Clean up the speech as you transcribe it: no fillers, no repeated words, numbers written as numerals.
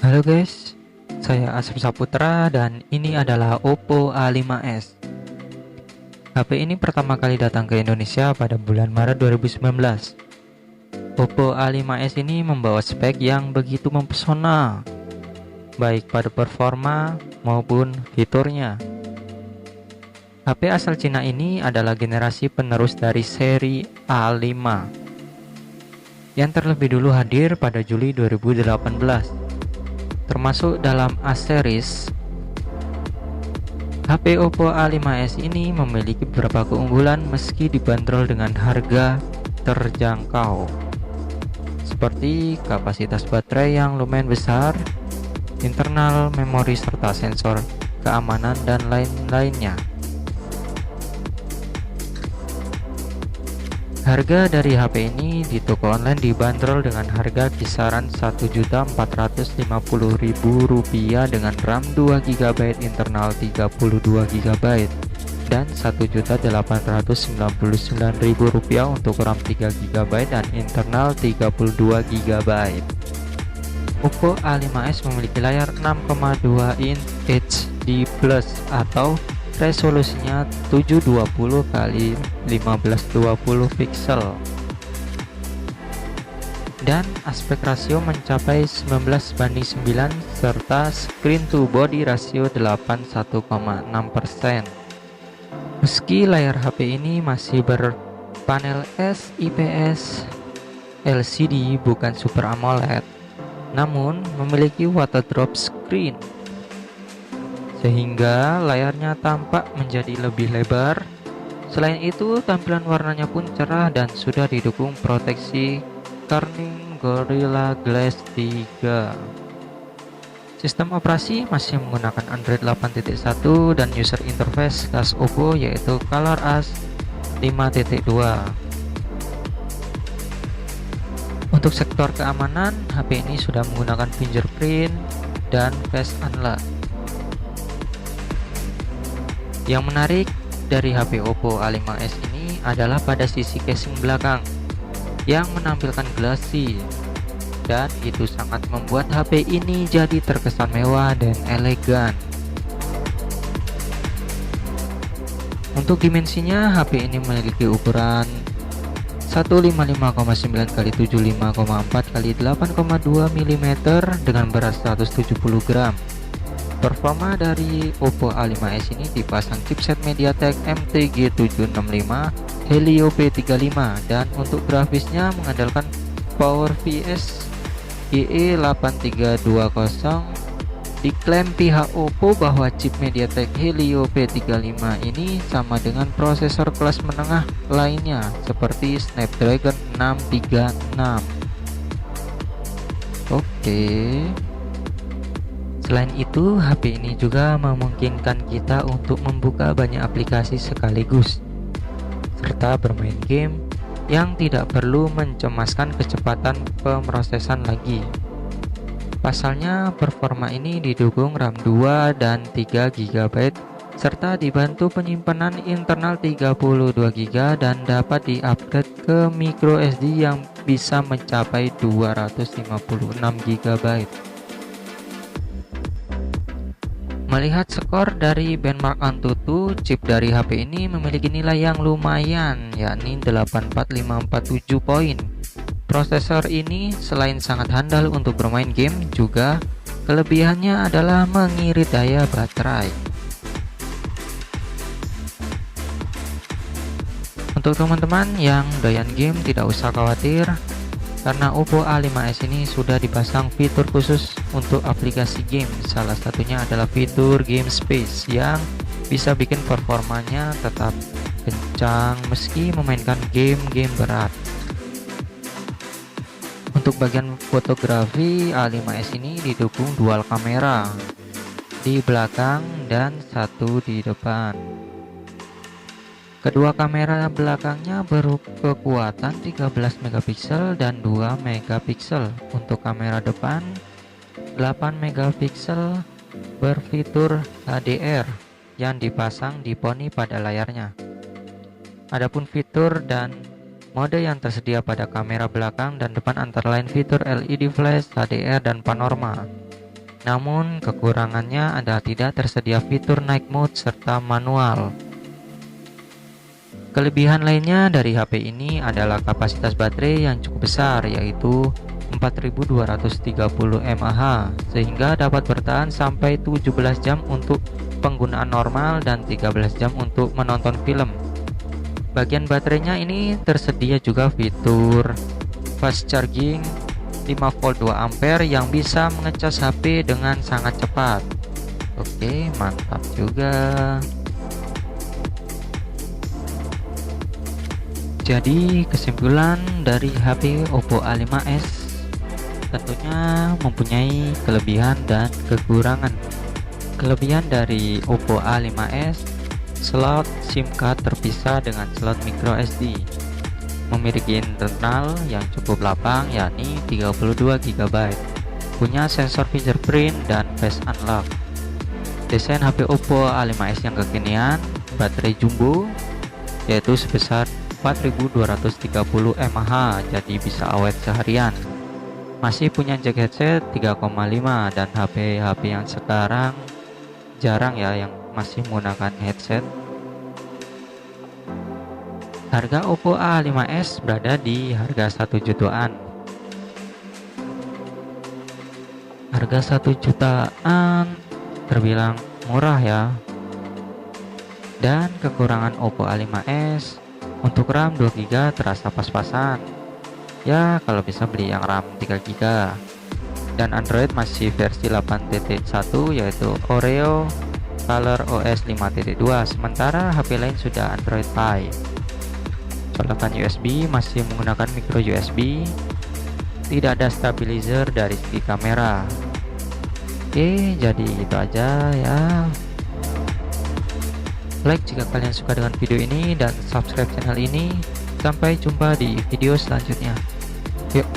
Halo guys, saya Asep Saputra dan ini adalah Oppo A5s. HP ini pertama kali datang ke Indonesia pada bulan Maret 2019. Oppo A5s ini membawa spek yang begitu mempesona, baik pada performa maupun fiturnya. HP asal Cina ini adalah generasi penerus dari seri A5 yang terlebih dulu hadir pada Juli 2018. Termasuk dalam A-series. HP Oppo A5s ini memiliki beberapa keunggulan meski dibanderol dengan harga terjangkau, seperti kapasitas baterai yang lumayan besar, internal memori serta sensor keamanan dan lain-lainnya. Harga dari HP ini di toko online dibanderol dengan harga kisaran Rp1.450.000 dengan RAM 2GB, internal 32GB, dan Rp1.899.000 untuk RAM 3GB dan internal 32GB. Oppo A5s memiliki layar 6,2 inch HD Plus atau resolusinya 720 x 1520 pixel dan aspek rasio mencapai 19:9 serta screen to body rasio 81,6%. Meski layar HP ini masih berpanel IPS LCD bukan Super AMOLED, namun memiliki water drop screen sehingga layarnya tampak menjadi lebih lebar. Selain itu, tampilan warnanya pun cerah dan sudah didukung proteksi Corning Gorilla Glass 3. Sistem operasi masih menggunakan Android 8.1 dan user interface khas Oppo yaitu ColorOS 5.2. Untuk sektor keamanan, HP ini sudah menggunakan fingerprint dan face unlock. Yang menarik dari HP Oppo A5s ini adalah pada sisi casing belakang yang menampilkan glassy, dan itu sangat membuat HP ini jadi terkesan mewah dan elegan. Untuk dimensinya, HP ini memiliki ukuran 155,9 x 75,4 x 8,2 mm dengan berat 170 gram. Performa dari Oppo A5s ini dipasang chipset MediaTek MT G765 Helio P35 dan untuk grafisnya mengandalkan PowerVS GE8320. Diklaim pihak Oppo bahwa chip MediaTek Helio P35 ini sama dengan prosesor kelas menengah lainnya seperti Snapdragon 636. Selain itu, HP ini juga memungkinkan kita untuk membuka banyak aplikasi sekaligus, serta bermain game yang tidak perlu mencemaskan kecepatan pemrosesan lagi. Pasalnya, performa ini didukung RAM 2 dan 3GB, serta dibantu penyimpanan internal 32GB dan dapat diupgrade ke microSD yang bisa mencapai 256GB. Melihat skor dari benchmark Antutu, chip dari HP ini memiliki nilai yang lumayan, yakni 84547 poin. Prosesor ini selain sangat handal untuk bermain game, juga kelebihannya adalah mengirit daya baterai. Untuk teman-teman yang doyan game, tidak usah khawatir, karena Oppo A5s ini sudah dipasang fitur khusus untuk aplikasi game. Salah satunya adalah fitur Game Space yang bisa bikin performanya tetap kencang meski memainkan game-game berat. Untuk bagian fotografi, A5s ini didukung dual kamera di belakang dan satu di depan. Kedua kamera belakangnya berkekuatan 13 megapiksel dan 2 megapiksel. Untuk kamera depan 8 megapiksel berfitur HDR yang dipasang di poni pada layarnya. Adapun fitur dan mode yang tersedia pada kamera belakang dan depan antara lain fitur LED flash, HDR, dan panorama. Namun kekurangannya adalah tidak tersedia fitur night mode serta manual. Kelebihan lainnya dari HP ini adalah kapasitas baterai yang cukup besar, yaitu 4230 mAh, sehingga dapat bertahan sampai 17 jam untuk penggunaan normal dan 13 jam untuk menonton film. Bagian baterainya ini tersedia juga fitur fast charging 5 volt 2 ampere yang bisa mengecas HP dengan sangat cepat. Oke, mantap juga. Jadi kesimpulan dari HP Oppo A5s tentunya mempunyai kelebihan dan kekurangan. Kelebihan dari Oppo A5s, slot SIM card terpisah dengan slot micro SD, memiliki internal yang cukup lapang yakni 32 GB, punya sensor fingerprint dan face unlock. Desain HP Oppo A5s yang kekinian, baterai jumbo yaitu sebesar 4230 mAh, jadi bisa awet seharian. Masih punya jack headset 3,5 dan HP yang sekarang jarang ya yang masih menggunakan headset. Harga Oppo A5s berada di harga 1 jutaan. Harga 1 jutaan terbilang murah ya. Dan kekurangan Oppo A5s, untuk RAM 2GB terasa pas-pasan. Ya, kalau bisa beli yang RAM 3GB. Dan Android masih versi 8.1 yaitu Oreo Color OS 5.2, sementara HP lain sudah Android Pie. Colokan USB masih menggunakan micro USB. Tidak ada stabilizer dari segi kamera. Oke, jadi itu aja ya. Like jika kalian suka dengan video ini dan subscribe channel ini. Sampai jumpa di video selanjutnya. Yuk.